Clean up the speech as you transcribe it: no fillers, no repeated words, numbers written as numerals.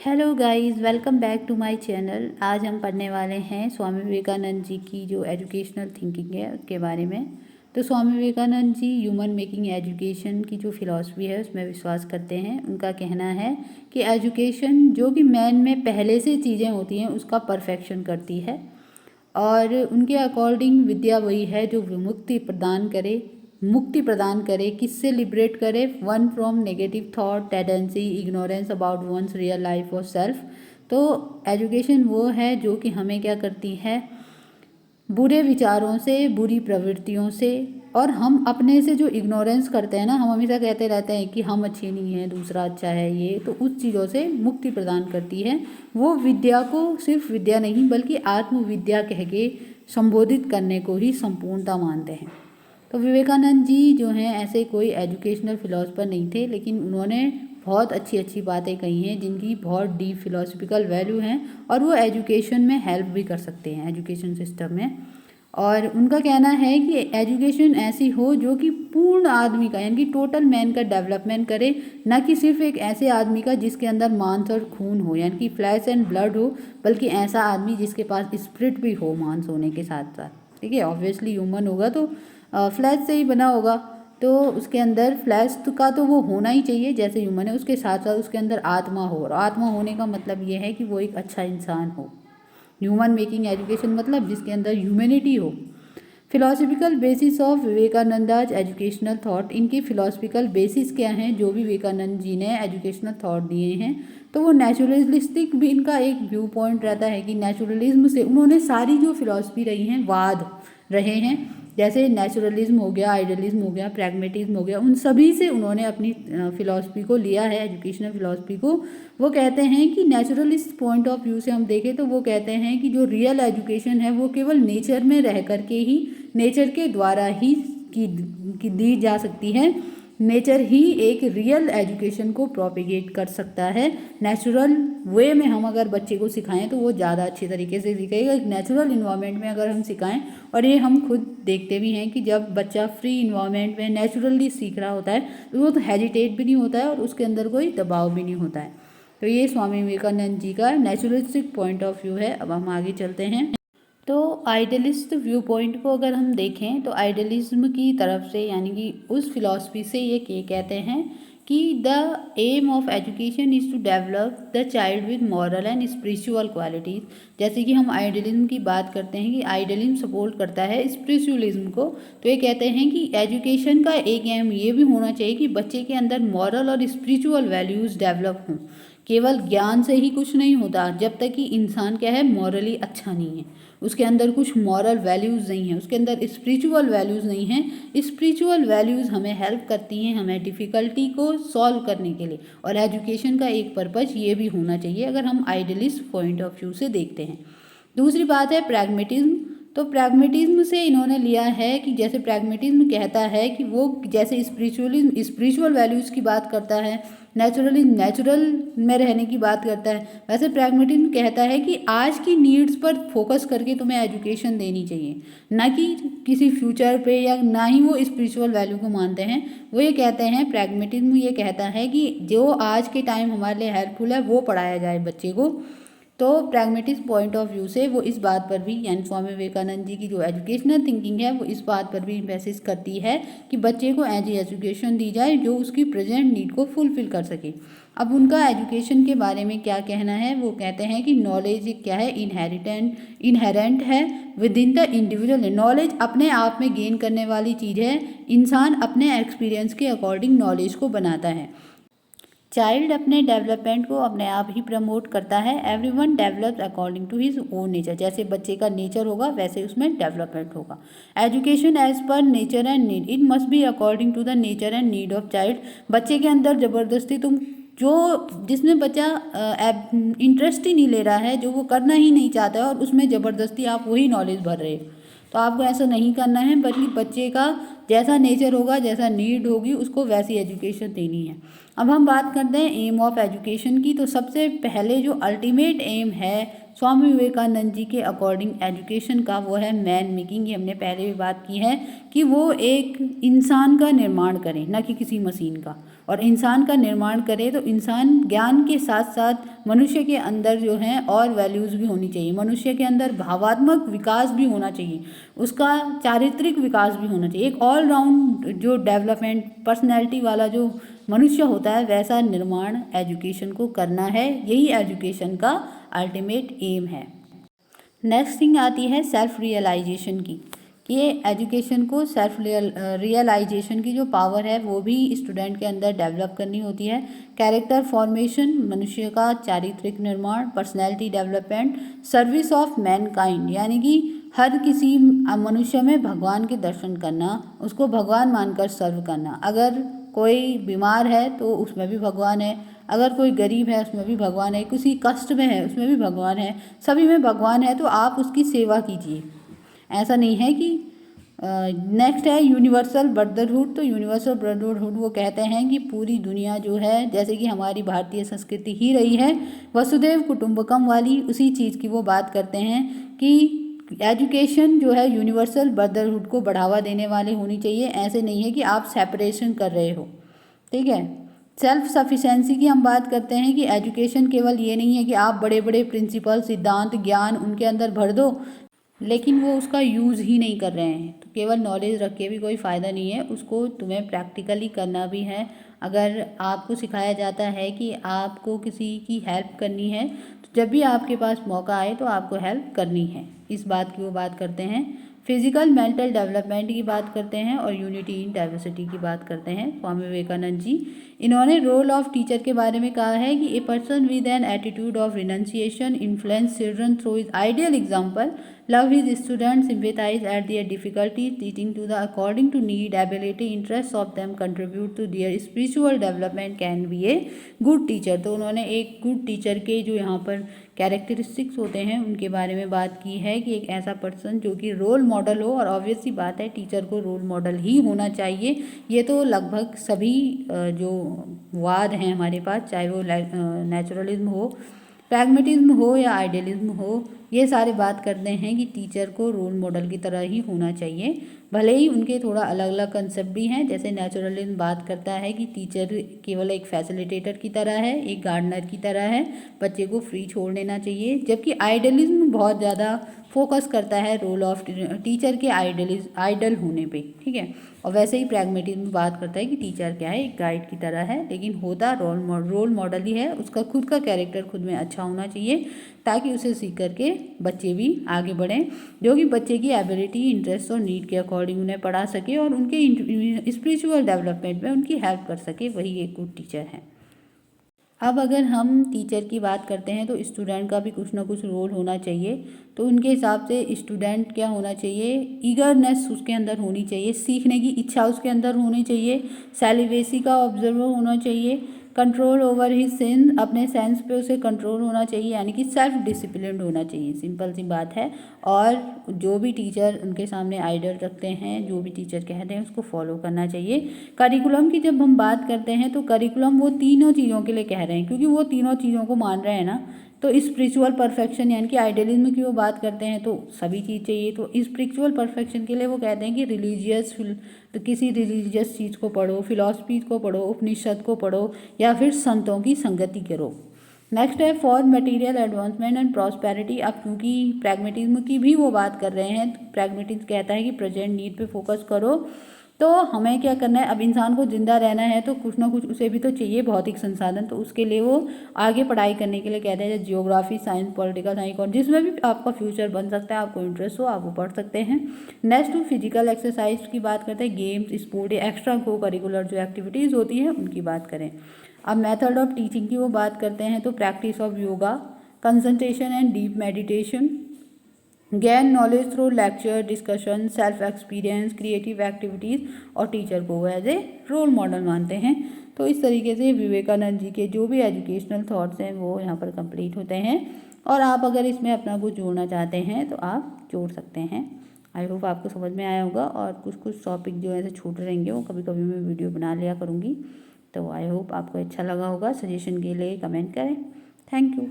Hello guys, welcome back to my channel. आज हम पढ़ने वाले हैं स्वामी विवेकानंद जी की जो एजुकेशनल थिंकिंग है उसके बारे में। तो Swami Vivekananda ji human making education की जो फिलॉसफी है उसमें विश्वास करते हैं। उनका कहना है कि एजुकेशन जो कि मैन में पहले से चीज़ें होती हैं उसका परफेक्शन करती है, और उनके अकॉर्डिंग विद्या वही है जो मुक्ति प्रदान करे। किससे लिबरेट करे? One from negative thought, tendency, ignorance about one's real life और सेल्फ। तो एजुकेशन वो है जो कि हमें क्या करती है, बुरे विचारों से, बुरी प्रवृत्तियों से, और हम अपने से जो इग्नोरेंस करते हैं ना, हम हमेशा कहते रहते हैं कि हम अच्छे नहीं हैं, दूसरा अच्छा है, ये तो उस चीज़ों से मुक्ति प्रदान करती है। वो विद्या को सिर्फ विद्या नहीं बल्कि आत्मविद्या कह के संबोधित करने को ही संपूर्णता मानते हैं। तो विवेकानंद जी जो हैं ऐसे कोई एजुकेशनल फिलोसफर नहीं थे, लेकिन उन्होंने बहुत अच्छी अच्छी बातें कही हैं जिनकी बहुत डीप फिलोसफिकल वैल्यू हैं, और वो एजुकेशन में हेल्प भी कर सकते हैं, एजुकेशन सिस्टम में। और उनका कहना है कि एजुकेशन ऐसी हो जो कि पूर्ण आदमी का यानी कि टोटल मैन का डेवलपमेंट करे, ना कि सिर्फ एक ऐसे आदमी का जिसके अंदर मांस और खून हो यानी कि फ्लैश एंड ब्लड हो, बल्कि ऐसा आदमी जिसके पास स्पिरिट भी हो मांस होने के साथ साथ। ठीक है, ऑब्वियसली ह्यूमन होगा तो फ्लैश से ही बना होगा, तो उसके अंदर फ्लैश का तो वो होना ही चाहिए जैसे ह्यूमन है, उसके साथ साथ उसके अंदर आत्मा हो, और आत्मा होने का मतलब ये है कि वो एक अच्छा इंसान हो। ह्यूमन मेकिंग एजुकेशन मतलब जिसके अंदर ह्यूमैनिटी हो। Philosophical basis of Vivekananda's educational thought, इनकी फिलोसफिकल बेसिस क्या हैं जो भी विवेकानंद जी ने एजुकेशनल थॉट दिए हैं। तो वो नेचुरलिस्टिक भी इनका एक व्यू पॉइंट रहता है कि नेचुरलिज्म से उन्होंने सारी जो फिलॉसफी रही हैं वाद रहे हैं, जैसे नेचुरलिज्म हो गया, आइडियलिज्म हो गया, प्रैग्मेटिज्म हो गया, उन सभी से उन्होंने अपनी फिलॉसफी को लिया है, एजुकेशनल फिलॉसफी को। वो कहते हैं कि नेचुरलिस्ट पॉइंट ऑफ व्यू से हम देखें तो वो कहते हैं कि जो रियल एजुकेशन है वो केवल नेचर में रह करके ही, नेचर के द्वारा ही की दी जा सकती है। नेचर ही एक रियल एजुकेशन को प्रोपिगेट कर सकता है। नेचुरल वे में हम अगर बच्चे को सिखाएं तो वो ज़्यादा अच्छे तरीके से सीखेगा। एक नेचुरल इन्वायरमेंट में अगर हम सिखाएं, और ये हम खुद देखते भी हैं कि जब बच्चा फ्री इन्वायरमेंट में नेचुरली सीख रहा होता है तो वो तो हेजिटेट भी नहीं होता है और उसके अंदर कोई दबाव भी नहीं होता है। तो ये स्वामी विवेकानंद जी का नेचुरलिस्टिक पॉइंट ऑफ व्यू है। अब हम आगे चलते हैं। तो आइडियलिस्ट व्यू पॉइंट को अगर हम देखें तो आइडियलिज्म की तरफ से यानी कि उस फिलॉसफी से ये कहते हैं कि the aim of education is to develop the child with moral and spiritual qualities. जैसे कि हम आइडियलिज्म की बात करते हैं कि आइडियलिज्म सपोर्ट करता है स्पिरिचुअलिज्म को, तो ये कहते हैं कि एजुकेशन का एक एम ये भी होना चाहिए कि बच्चे के अंदर मॉरल और स्पिरिचुअल वैल्यूज़ डेवलप हों। केवल ज्ञान से ही कुछ नहीं होता, जब तक कि इंसान क्या है, मॉरली अच्छा नहीं है, उसके अंदर कुछ मॉरल वैल्यूज़ नहीं है, उसके अंदर स्पिरिचुअल वैल्यूज़ नहीं हैं। स्पिरिचुअल वैल्यूज़ हमें हेल्प करती हैं हमें डिफ़िकल्टी को सॉल्व करने के लिए, और एजुकेशन का एक पर्पज़ ये भी होना चाहिए अगर हम आइडियलिस्ट पॉइंट ऑफ व्यू से देखते हैं। दूसरी बात है प्रैग्मेटिज्म। तो प्रैग्मेटिज्म से इन्होंने लिया है कि जैसे प्रैग्मेटिज्म कहता है कि वो जैसे स्पिरिचुअल वैल्यूज़ की बात करता है, नेचुरल में रहने की बात करता है, वैसे प्रैग्मेटिज्म कहता है कि आज की नीड्स पर फोकस करके तुम्हें एजुकेशन देनी चाहिए, ना कि किसी फ्यूचर पे, या ना ही वो स्पिरिचुअल वैल्यू को मानते हैं। वो ये कहते हैं, प्रैग्मेटिज्म ये कहता है कि जो आज के टाइम हमारे लिए हेल्पफुल है वो पढ़ाया जाए बच्चे को। तो प्रैग्मेटिस्ट पॉइंट ऑफ व्यू से वो इस बात पर भी, यानी स्वामी विवेकानंद जी की जो एजुकेशनल थिंकिंग है वो इस बात पर भी मैसेज करती है कि बच्चे को ऐसी एजुकेशन दी जाए जो उसकी प्रेजेंट नीड को फुलफिल कर सके। अब उनका एजुकेशन के बारे में क्या कहना है, वो कहते हैं कि नॉलेज क्या है, इनहेरेंट है with in the individual. Knowledge अपने आप में गेन करने वाली चीज़ है, इंसान अपने एक्सपीरियंस के अकॉर्डिंग नॉलेज को बनाता है। चाइल्ड अपने डेवलपमेंट को अपने आप ही प्रमोट करता है। Everyone develops according to his own nature, जैसे बच्चे का नेचर होगा वैसे उसमें डेवलपमेंट होगा। Education as per nature and need, it must be according to the nature and need of child. बच्चे के अंदर ज़बरदस्ती तुम जो जिसमें बच्चा इंटरेस्ट ही नहीं ले रहा है, जो वो करना ही नहीं चाहता है, और उसमें ज़बरदस्ती आप वही नॉलेज भर रहे हो, तो आपको ऐसा नहीं करना है, बल्कि बच्चे का जैसा नेचर होगा, जैसा नीड होगी, उसको वैसी एजुकेशन देनी है। अब हम बात करते हैं एम ऑफ एजुकेशन की। तो सबसे पहले जो अल्टीमेट एम है स्वामी विवेकानंद जी के अकॉर्डिंग एजुकेशन का, वो है मैन मेकिंग। ये हमने पहले भी बात की है कि वो एक इंसान का निर्माण करें, ना कि किसी मशीन का। और इंसान का निर्माण करे तो इंसान ज्ञान के साथ साथ मनुष्य के अंदर जो है और वैल्यूज़ भी होनी चाहिए, मनुष्य के अंदर भावात्मक विकास भी होना चाहिए, उसका चारित्रिक विकास भी होना चाहिए। एक ऑलराउंड जो डेवलपमेंट पर्सनैलिटी वाला जो मनुष्य होता है वैसा निर्माण एजुकेशन को करना है, यही एजुकेशन का अल्टीमेट एम है। नेक्स्ट थिंग आती है सेल्फ रियलाइजेशन की, कि ये एजुकेशन को सेल्फ रियलाइजेशन की जो पावर है वो भी स्टूडेंट के अंदर डेवलप करनी होती है। कैरेक्टर फॉर्मेशन, मनुष्य का चारित्रिक निर्माण, personality development, service of Mankind, यानी कि हर किसी मनुष्य में भगवान के दर्शन करना, उसको भगवान मानकर सर्व करना। अगर कोई बीमार है तो उसमें भी भगवान है, अगर कोई गरीब है उसमें भी भगवान है, किसी कष्ट में है उसमें भी भगवान है, सभी में भगवान है, तो आप उसकी सेवा कीजिए। ऐसा नहीं है कि नेक्स्ट है यूनिवर्सल ब्रदरहुड। तो यूनिवर्सल ब्रदरहुड वो कहते हैं कि पूरी दुनिया जो है, जैसे कि हमारी भारतीय संस्कृति ही रही है वसुदेव कुटुंबकम वाली, उसी चीज़ की वो बात करते हैं कि एजुकेशन जो है यूनिवर्सल ब्रदरहुड को बढ़ावा देने वाली होनी चाहिए। ऐसे नहीं है कि आप सेपरेशन कर रहे हो, ठीक है। सेल्फ सफिशेंसी की हम बात करते हैं कि एजुकेशन केवल ये नहीं है कि आप बड़े बड़े प्रिंसिपल, सिद्धांत, ज्ञान उनके अंदर भर दो लेकिन वो उसका यूज़ ही नहीं कर रहे हैं, तो केवल नॉलेज रख के भी कोई फ़ायदा नहीं है, उसको तुम्हें प्रैक्टिकली करना भी है। अगर आपको सिखाया जाता है कि आपको किसी की हेल्प करनी है तो जब भी आपके पास मौका आए तो आपको हेल्प करनी है, इस बात की वो बात करते हैं। फिजिकल मेंटल डेवलपमेंट की बात करते हैं और यूनिटी इन डाइवर्सिटी की बात करते हैं स्वामी विवेकानंद जी। इन्होंने रोल ऑफ टीचर के बारे में कहा है कि a person with an attitude of renunciation influence children through his ideal example, love his students, sympathize at their difficulties, teaching to the according to need, ability, interests of them, contribute to their spiritual development, can be a good teacher। तो उन्होंने एक good teacher के जो यहाँ पर characteristics होते हैं उनके बारे में बात की है कि एक ऐसा पर्सन जो कि रोल मॉडल हो, और ऑब्वियस सी बात है टीचर को रोल मॉडल ही होना चाहिए। ये तो लगभग सभी जो वाद हैं हमारे पास, चाहे वो नेचुरलिज्म हो, प्रैग्मेटिज्म हो या आइडियलिज्म हो, ये सारे बात करते हैं कि टीचर को रोल मॉडल की तरह ही होना चाहिए। भले ही उनके थोड़ा अलग अलग कंसेप्ट भी हैं, जैसे नेचुरलिज्म बात करता है कि टीचर केवल एक फैसिलिटेटर की तरह है, एक गार्डनर की तरह है, बच्चे को फ्री छोड़ देना चाहिए। जबकि आइडियलिज्म बहुत ज़्यादा फोकस करता है रोल ऑफ टीचर के आइडल होने पे, ठीक है। और वैसे ही प्रैग्मेटिज्म बात करता है कि टीचर क्या है, एक गाइड की तरह है, लेकिन होता रोल मॉडल ही है। उसका खुद का कैरेक्टर खुद में अच्छा होना चाहिए ताकि उसे सीख करके बच्चे भी आगे बढ़ें, जो कि बच्चे की एबिलिटी, इंटरेस्ट और नीड के अकॉर्डिंग उन्हें पढ़ा सके और उनके स्पिरिचुअल डेवलपमेंट में उनकी हेल्प कर सके, वही एक गुड टीचर है। अब अगर हम टीचर की बात करते हैं तो स्टूडेंट का भी कुछ ना कुछ रोल होना चाहिए। तो उनके हिसाब से स्टूडेंट क्या होना चाहिए, ईगरनेस उसके अंदर होनी चाहिए, सीखने की इच्छा उसके अंदर होनी चाहिए, सेलिब्रेसी का ऑब्जर्वर होना चाहिए, कंट्रोल ओवर हिज सेंस, अपने सेंस पे उसे कंट्रोल होना चाहिए, यानी कि सेल्फ डिसिप्लिन्ड होना चाहिए, सिंपल सी बात है। और जो भी टीचर उनके सामने आइडल रखते हैं, जो भी टीचर कहते हैं उसको फॉलो करना चाहिए। करिकुलम की जब हम बात करते हैं तो करिकुलम वो तीनों चीज़ों के लिए कह रहे हैं, क्योंकि वो तीनों चीज़ों को मान रहे हैं ना। तो स्पिरिचुअल परफेक्शन यानी कि आइडियलिज्म की वो बात करते हैं तो सभी चीज़ चाहिए। तो स्पिरिचुअल परफेक्शन के लिए वो कहते हैं कि तो किसी रिलीजियस चीज़ को पढ़ो, फिलॉसफी को पढ़ो, उपनिषद को पढ़ो या फिर संतों की संगति करो। नेक्स्ट है for material advancement and prosperity. अब क्योंकि प्रैग्मेटिज्म की भी वो बात कर रहे हैं, तो प्रैग्मेटिज्म कहता है कि प्रेजेंट नीड पे फोकस करो। तो हमें क्या करना है, अब इंसान को जिंदा रहना है तो कुछ ना कुछ उसे भी तो चाहिए भौतिक संसाधन, तो उसके लिए वो आगे पढ़ाई करने के लिए कहते हैं, जियोग्राफी, साइंस, पॉलिटिकल साइंस और जिसमें भी आपका फ्यूचर बन सकता है, आपको इंटरेस्ट हो आप वो पढ़ सकते हैं। नेक्स्ट फिजिकल एक्सरसाइज की बात करते हैं, गेम्स, स्पोर्ट या एक्स्ट्रा को करिकुलर जो एक्टिविटीज़ होती हैं उनकी बात करें। अब मेथड ऑफ टीचिंग की वो बात करते हैं तो practice of yoga, concentration and deep meditation, gain knowledge through lecture, discussion, self experience, creative activities और टीचर को वो एज ए रोल मॉडल मानते हैं। तो इस तरीके से विवेकानंद जी के जो भी एजुकेशनल थॉट्स हैं वो यहाँ पर कंप्लीट होते हैं। और आप अगर इसमें अपना कुछ जोड़ना चाहते हैं तो आप जोड़ सकते हैं। आई होप आपको समझ में आया होगा, और कुछ कुछ टॉपिक जो ऐसे छूट रहेंगे वो कभी कभी मैं वीडियो बना लिया करूँगी। तो आई होप आपको अच्छा लगा होगा। सजेशन के लिए कमेंट करें। Thank you.